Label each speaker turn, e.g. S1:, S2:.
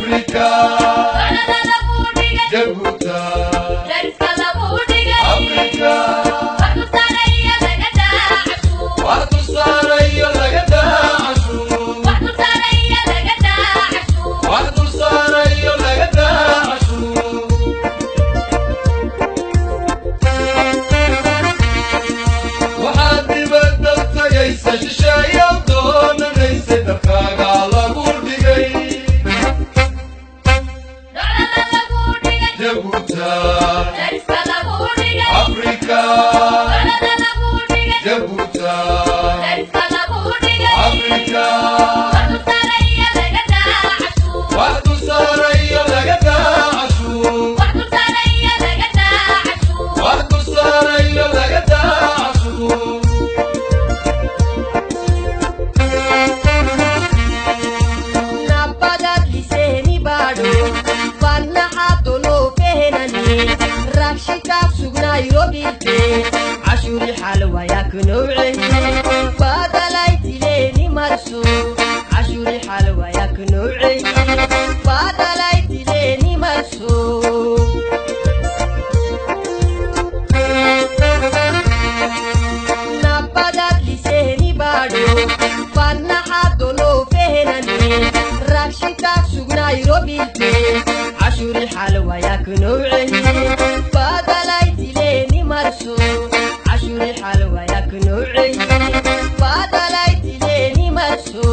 S1: Africa Jabuuta Africa Waxtu saarayo laga daacasho Waxtu saarayo laga daacasho Waxaad dibadda tagaysa shisheeyo doonanaysa dalkaaga lagu dhigay Jabuuta Africa Jabuuta Africa Waxtu saarayo laga daacasho Waxtu saarayo laga daacasho
S2: Nabadat liseni bado Vanna hatolo fehenani Rakshika sugnay robilte Ashuri halwa yaknou'i Badalayti leni marsu Ashuri halwa yaknou'i Badalayti leni marsu Nabadat liseni bado Vanna hatolo fehenani Rakshika sugnay robilte Ashuri halwa yaknou'i Badalayti leni marsu Ashuri halwa yaknou'i Badalayti leni marsu